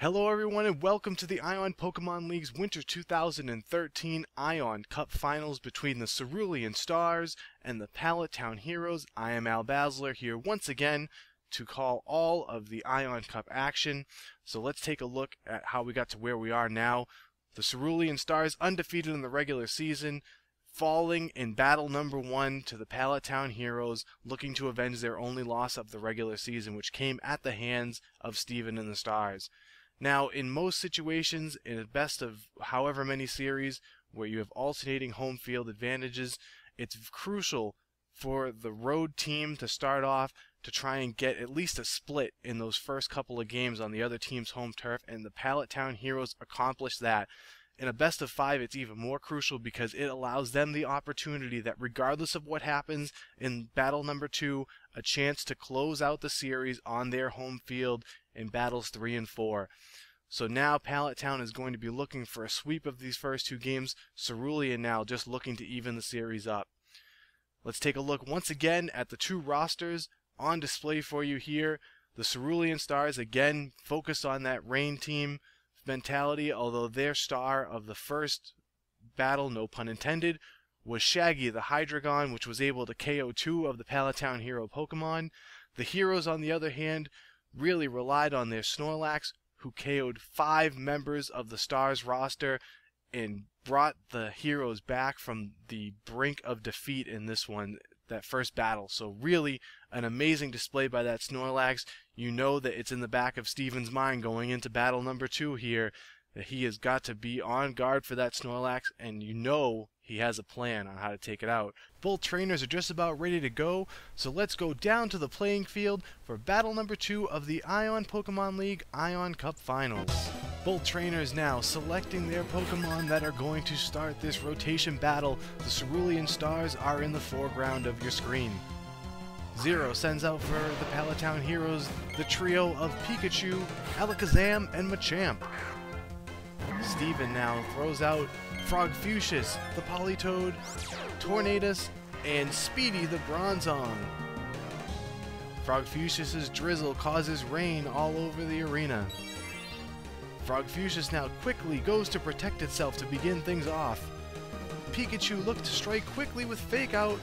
Hello everyone and welcome to the Ion Pokemon League's Winter 2013 Ion Cup Finals between the Cerulean Stars and the Pallet Town Heroes. I am Al Basler here once again to call all of the Ion Cup action. So let's take a look at how we got to where we are now. The Cerulean Stars undefeated in the regular season, falling in battle number 1 to the Pallet Town Heroes, looking to avenge their only loss of the regular season, which came at the hands of Steven and the Stars. Now, in most situations, in a best of however many series where you have alternating home field advantages, it's crucial for the road team to start off to try and get at least a split in those first couple of games on the other team's home turf, and the Pallet Town Heroes accomplished that. In a best of 5, it's even more crucial because it allows them the opportunity that regardless of what happens in battle number 2, a chance to close out the series on their home field in battles 3 and 4. So now Pallet Town is going to be looking for a sweep of these first 2 games. Cerulean now just looking to even the series up. Let's take a look once again at the 2 rosters on display for you here. The Cerulean Stars again focused on that rain team mentality, although their star of the first battle, no pun intended, was Shaggy the Hydreigon, which was able to KO 2 of the Pallet Town Hero Pokemon. The Heroes, on the other hand, really relied on their Snorlax, who KO'd 5 members of the Stars roster and brought the Heroes back from the brink of defeat in this one, that first battle. So really an amazing display by that Snorlax. You know that it's in the back of Steven's mind going into battle number 2 here, that he has got to be on guard for that Snorlax, and you know he has a plan on how to take it out. Both trainers are just about ready to go, so let's go down to the playing field for battle number 2 of the Ion Pokemon League Ion Cup Finals. Both trainers now selecting their Pokemon that are going to start this rotation battle. The Cerulean Stars are in the foreground of your screen. Zero sends out for the Pallet Town Heroes the trio of Pikachu, Alakazam, and Machamp. Steven now throws out Frogfucius, the Politoed, Tornadus, and Speedy the Bronzong. Frogfucius's drizzle causes rain all over the arena. Frogfucius now quickly goes to protect itself to begin things off. Pikachu looked to strike quickly with Fake Out,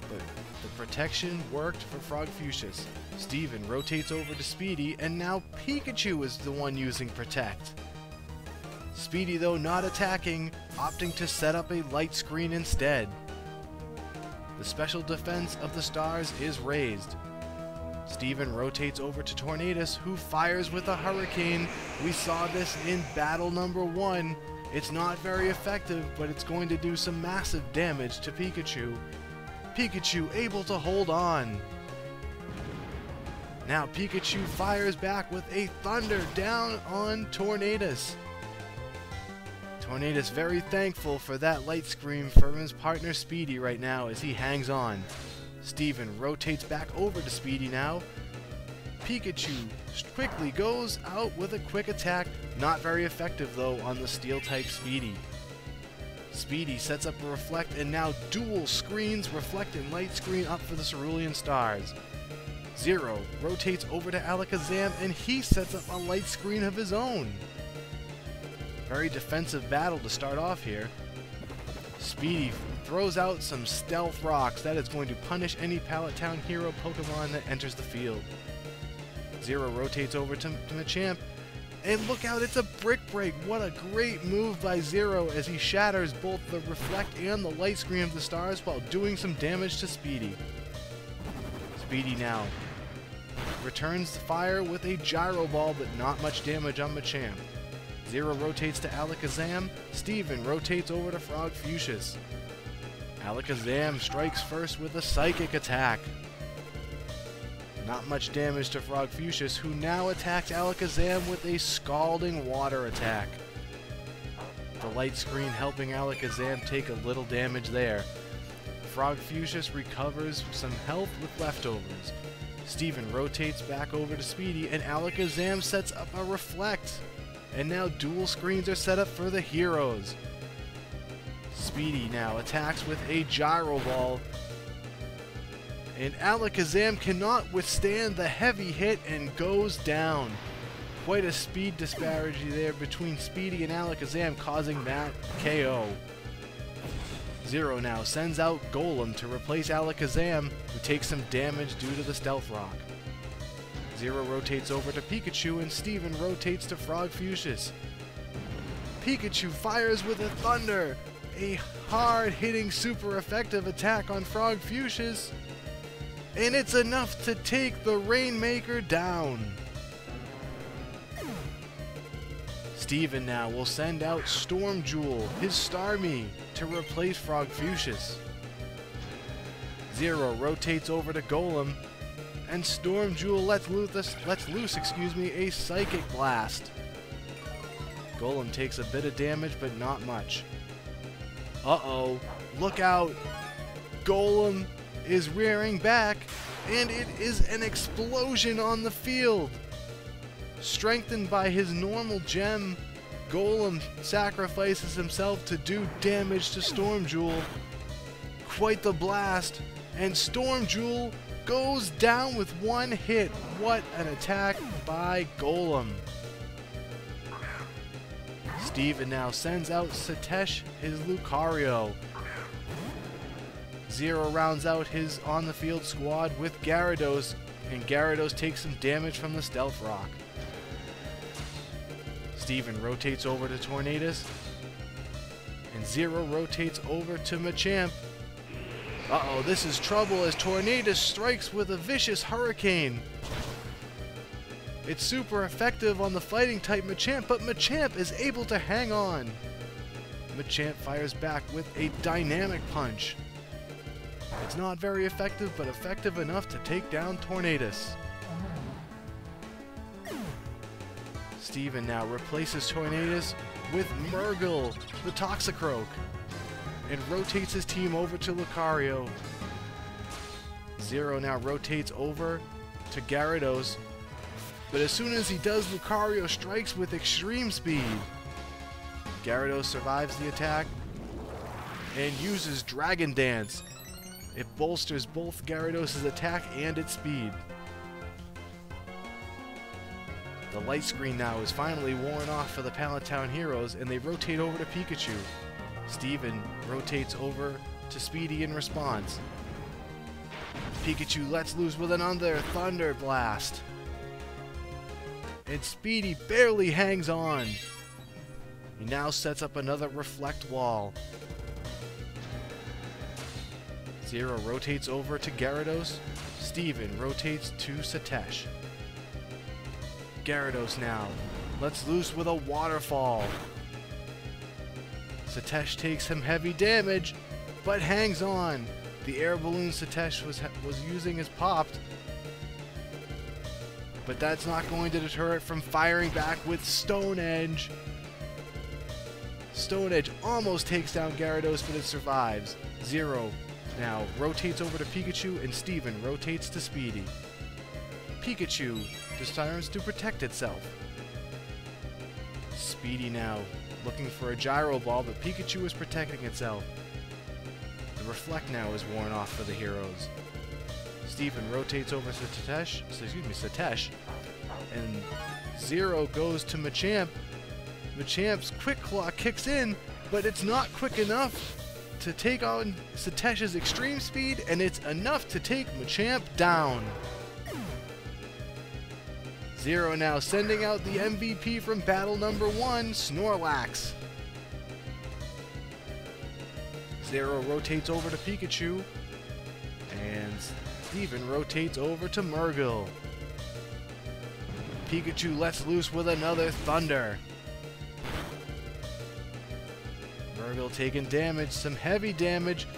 but the protection worked for Frogfucius. Steven rotates over to Speedy, and now Pikachu is the one using Protect. Speedy, though not attacking, opting to set up a light screen instead. The special defense of the Stars is raised. Steven rotates over to Tornadus, who fires with a Hurricane. We saw this in battle number 1. It's not very effective, but it's going to do some massive damage to Pikachu. Pikachu able to hold on. Now Pikachu fires back with a Thunder down on Tornadus. Tornadus very thankful for that light screen from his partner Speedy right now as he hangs on. Steven rotates back over to Speedy now. Pikachu quickly goes out with a quick attack, not very effective though on the Steel-type Speedy. Speedy sets up a Reflect, and now dual screens, Reflect and Light Screen up for the Cerulean Stars. Zero rotates over to Alakazam, and he sets up a Light Screen of his own. Very defensive battle to start off here. Speedy throws out some Stealth Rocks. That is going to punish any Pallet Town Hero Pokemon that enters the field. Zero rotates over to Machamp. And look out, it's a Brick Break. What a great move by Zero as he shatters both the Reflect and the Light Screen of the Stars while doing some damage to Speedy. Speedy now returns the fire with a Gyro Ball, but not much damage on Machamp. Zero rotates to Alakazam. Steven rotates over to Frogfucius. Alakazam strikes first with a Psychic attack. Not much damage to Frogfucius, who now attacks Alakazam with a Scalding Water attack. The light screen helping Alakazam take a little damage there. Frogfucius recovers some health with leftovers. Steven rotates back over to Speedy, and Alakazam sets up a Reflect. And now dual screens are set up for the Heroes. Speedy now attacks with a Gyro Ball. And Alakazam cannot withstand the heavy hit and goes down. Quite a speed disparity there between Speedy and Alakazam, causing that KO. Zero now sends out Golem to replace Alakazam, who takes some damage due to the Stealth Rock. Zero rotates over to Pikachu, and Steven rotates to Frogfucius. Pikachu fires with a Thunder, a hard-hitting super effective attack on Frogfucius, and it's enough to take the Rainmaker down. Steven now will send out Storm Jewel, his Starmie, to replace Frogfucius. Zero rotates over to Golem, and Storm Jewel lets loose a Psychic Blast. Golem takes a bit of damage, but not much. Uh-oh, look out! Golem is rearing back, and it is an explosion on the field! Strengthened by his normal gem, Golem sacrifices himself to do damage to Storm Jewel. Quite the blast, and Storm Jewel goes down with one hit. What an attack by Golem. Steven now sends out Satesh, his Lucario. Zero rounds out his on-the-field squad with Gyarados, and Gyarados takes some damage from the Stealth Rock. Steven rotates over to Tornadus, and Zero rotates over to Machamp. Uh-oh, this is trouble as Tornadus strikes with a vicious Hurricane. It's super effective on the fighting-type Machamp, but Machamp is able to hang on. Machamp fires back with a Dynamic Punch. It's not very effective, but effective enough to take down Tornadus. Steven now replaces Tornadus with Murgle, the Toxicroak, and rotates his team over to Lucario. Zero now rotates over to Gyarados, but as soon as he does, Lucario strikes with extreme speed. Gyarados survives the attack and uses Dragon Dance. It bolsters both Gyarados' attack and its speed. The light screen now is finally worn off for the Pallet Town heroes, and they rotate over to Pikachu. Steven rotates over to Speedy in response. Pikachu lets loose with another Thunder Blast. And Speedy barely hangs on. He now sets up another Reflect Wall. Zero rotates over to Gyarados. Steven rotates to Satesh. Gyarados now lets loose with a Waterfall. Satesh takes some heavy damage, but hangs on. The air balloon Satesh was using is popped, but that's not going to deter it from firing back with Stone Edge. Stone Edge almost takes down Gyarados, but it survives. Zero now rotates over to Pikachu, and Steven rotates to Speedy. Pikachu decides to protect itself. Speedy now looking for a Gyro Ball, but Pikachu is protecting itself. The Reflect now is worn off for the heroes. Steven rotates over to Satesh, and Zero goes to Machamp. Machamp's Quick Claw kicks in, but it's not quick enough to take on Satesh's extreme speed, and it's enough to take Machamp down. Zero now sending out the MVP from battle number 1, Snorlax. Zero rotates over to Pikachu, and Steven rotates over to Murgle. Pikachu lets loose with another Thunder. Murgle taking damage, some heavy damage.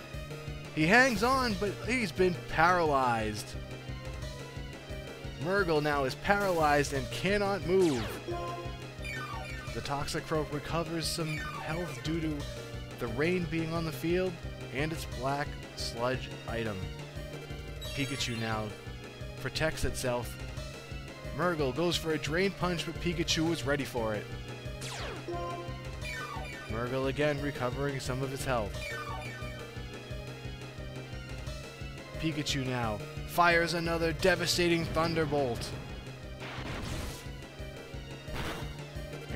He hangs on, but he's been paralyzed. Murgle now is paralyzed and cannot move. The Toxicroak recovers some health due to the rain being on the field and its black sludge item. Pikachu now protects itself. Murgle goes for a Drain Punch, but Pikachu was ready for it. Murgle again recovering some of its health. Pikachu now fires another devastating Thunderbolt.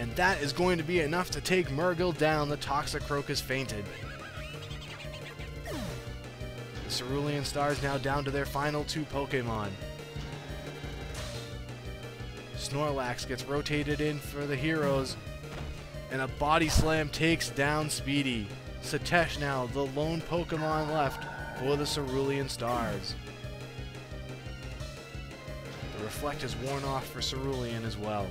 and that is going to be enough to take Murgle down. The Toxicroak has fainted. The Cerulean Stars now down to their final 2 Pokemon. Snorlax gets rotated in for the heroes, and a Body Slam takes down Speedy. Satesh now the lone Pokemon left for the Cerulean Stars. The Reflect is worn off for Cerulean as well.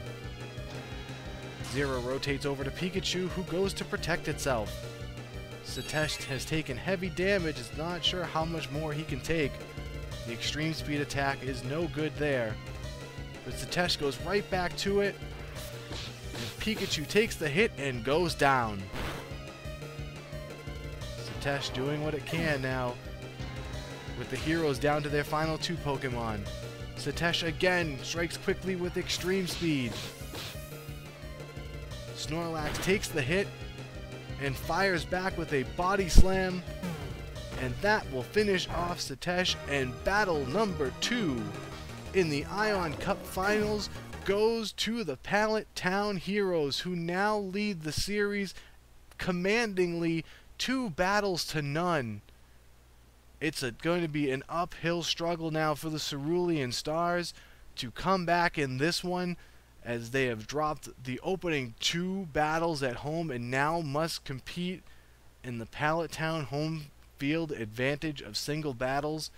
Zero rotates over to Pikachu, who goes to protect itself. Satesh has taken heavy damage, is not sure how much more he can take. The Extreme Speed attack is no good there. But Satesh goes right back to it, and Pikachu takes the hit and goes down. Satesh doing what it can now, with the heroes down to their final 2 Pokemon. Satesh again strikes quickly with Extreme Speed. Snorlax takes the hit and fires back with a Body Slam, and that will finish off Satesh, and battle number 2 in the Ion Cup Finals goes to the Pallet Town Heroes, who now lead the series commandingly 2 battles to none. It's going to be an uphill struggle now for the Cerulean Stars to come back in this one, as they have dropped the opening 2 battles at home and now must compete in the Pallet Town home field advantage of single battles,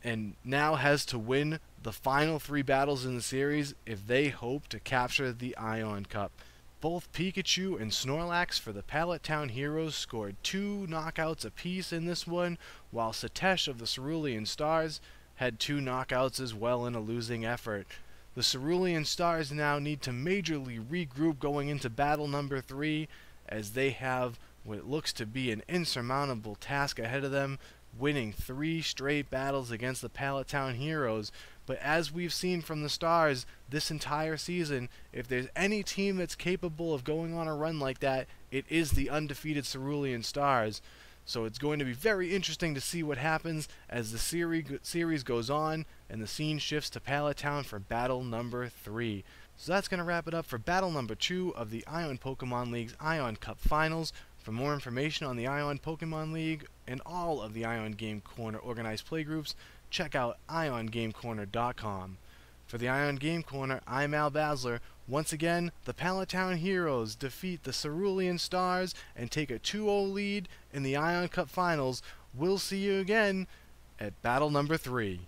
and now has to win the final 3 battles in the series if they hope to capture the Ion Cup. Both Pikachu and Snorlax for the Pallet Town Heroes scored 2 knockouts apiece in this one, while Satesh of the Cerulean Stars had 2 knockouts as well in a losing effort. The Cerulean Stars now need to majorly regroup going into battle number 3, as they have what looks to be an insurmountable task ahead of them, winning 3 straight battles against the Pallet Town Heroes. But as we've seen from the Stars this entire season, if there's any team that's capable of going on a run like that, it is the undefeated Cerulean Stars. So it's going to be very interesting to see what happens as the series goes on and the scene shifts to Pallet Town for battle number 3. So that's going to wrap it up for battle number 2 of the Ion Pokemon League's Ion Cup Finals. For more information on the Ion Pokemon League and all of the Ion Game Corner organized playgroups, check out iongamecorner.com. For the Ion Game Corner, I'm Al Basler. Once again, the Pallet Town Heroes defeat the Cerulean Stars and take a 2-0 lead in the Ion Cup Finals. We'll see you again at battle number 3.